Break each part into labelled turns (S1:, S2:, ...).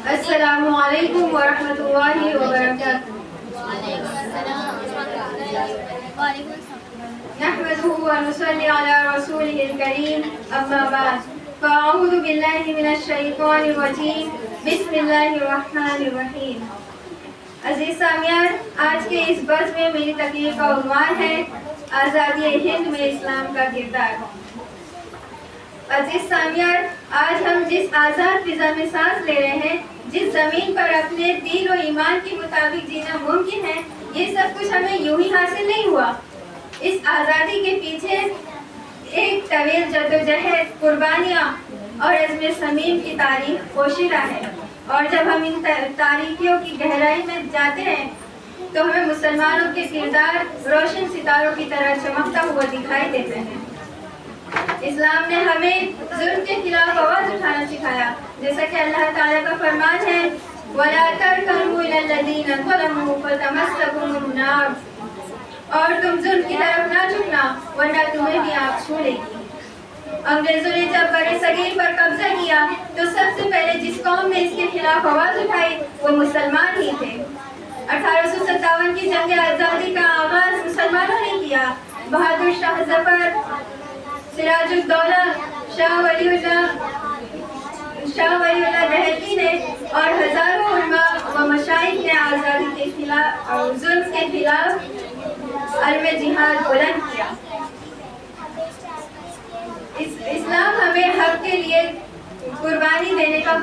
S1: السلام علیکم ورحمۃ اللہ وبرکاتہ. نحمده ونصلي على رسوله الكريم اما بعد فاعوذ باللہ من الشیطان الرجیم بسم اللہ الرحمن الرحیم. عزیز سامعین، آج کے اس بزم میں میری تقریر کا عنوان ہے آزادی ہند میں اسلام کا کردار. عزیز سامعین، آج ہم جس آزاد فضا میں سانس لے رہے ہیں، جس زمین پر اپنے دین و ایمان کے مطابق جینا ممکن ہے، یہ سب کچھ ہمیں یوں ہی حاصل نہیں ہوا. اس آزادی کے پیچھے ایک طویل جدوجہد، قربانیاں اور عزم صمیم کی تاریخ پوشیدہ ہے. اور جب ہم ان تاریخیوں کی گہرائی میں جاتے ہیں تو ہمیں مسلمانوں کے کردار روشن ستاروں کی طرح چمکتا ہوا دکھائی دیتے ہیں. اسلام نے ہمیں ظلم کے خلاف آواز اٹھانا سکھایا، جیسا کہ اللہ تعالیٰ کا فرمان ہے وَلَا تَرْكَنُوا إِلَى الَّذِينَ ظَلَمُوا فَتَمَسَّكُمُ النَّارُ، اور تم ظلم کی طرف نہ جھکنا ورنہ تمہیں بھی آگ چھو لے گی. انگریزوں نے جب برِ صغیر پر قبضہ کیا تو سب سے پہلے جس قوم نے اس کے خلاف آواز اٹھائی وہ مسلمان ہی تھے. 1857 کی جنگ آزادی کا آغاز مسلمانوں نے کیا. بہادر شاہ ظفر، سراج الدولہ، شاہ ولی اللہ دہلوی نے اور ہزاروں علماء و مشائخ نے آزادی کے خلاف اور ظلم کے خلاف علم جہاد بلند کیا. اسلام ہمیں حق کے لیے قربانی دینے کا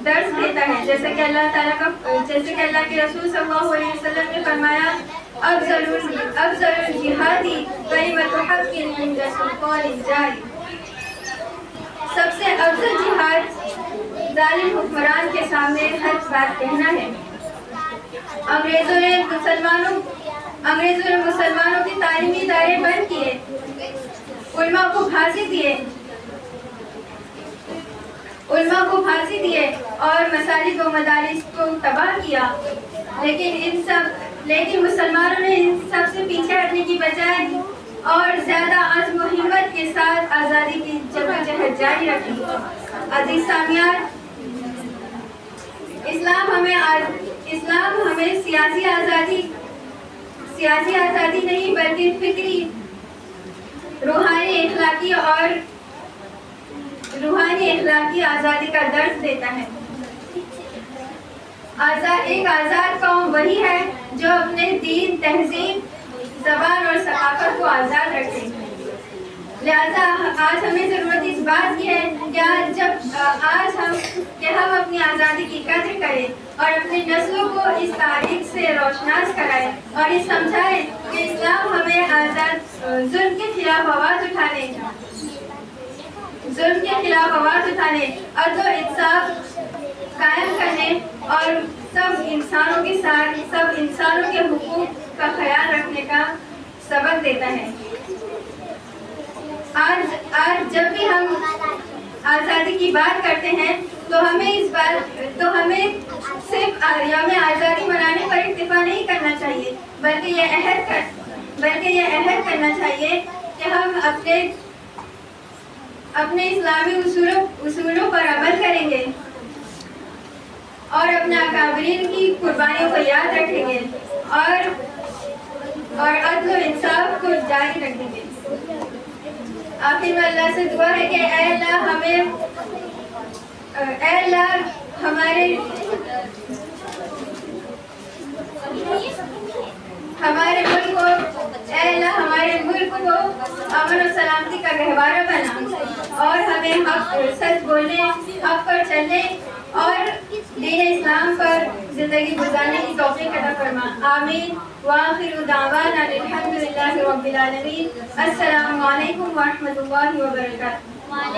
S1: درس دیتا ہے، جیسے کہ اللہ کے رسول صلی اللہ علیہ وسلم نے فرمایا افضل الجہادی کلمۃ حق عند سلطان الجاری. سب سے افضل جہاد ظالم حکمران کے سامنے حق بات کہنا ہے. انگریزوں نے مسلمانوں کے تعلیمی ادارے بند کیے، علماء کو پھانسی دیے اور مساجد و مدارس کو تباہ کیا. لیکن مسلمانوں نے ان سب سے پیچھے ہٹنے کی بجائے اور زیادہ عزم و ہمت کے ساتھ آزادی کی جدوجہد جاری رکھی. عزیز سامعین، اسلام ہمیں سیاسی آزادی نہیں بلکہ فکری، روحانی اخلاقی آزادی کا درس دیتا ہے. ایک آزاد قوم وہی ہے جو اپنے دین، تہذیب، زبان اور ثقافت کو آزاد رکھے. لہذا آج ہمیں ضرورت اس بات کی ہے کہ ہم اپنی آزادی کی قدر کریں اور اپنی نسلوں کو اس تاریخ سے روشناس کرائیں اور یہ سمجھائیں کہ اسلام ہمیں ظلم کے خلاف آواز اٹھانے، عدل و انصاف قائم کرنے اور سب انسانوں کے حقوق کا خیال رکھنے کا سبق دیتا ہے. آج جب بھی ہم آزادی کی بات کرتے ہیں تو ہمیں صرف یوم آزادی منانے پر اکتفا نہیں کرنا چاہیے، بلکہ یہ عہد کرنا چاہیے کہ ہم اپنے اسلامی اصولوں پر عمل کریں گے اور اپنے اکابرین کی قربانیوں کو یاد رکھیں گے اور عدل و انصاف کو جاری رکھیں گے. آخر میں اللہ سے دعا ہے کہ اے اللہ ہمارے ملک کو امن و سلامتی کا گہوارہ بنا اور ہمیں سچ بولنے، حق پر چلنے اور دین اسلام پر زندگی گزارنے کی توفیق عطا فرما. آمین. وآخر دعوانا الحمد للہ رب العالمین. السلام علیکم ورحمۃ اللہ وبرکاتہ.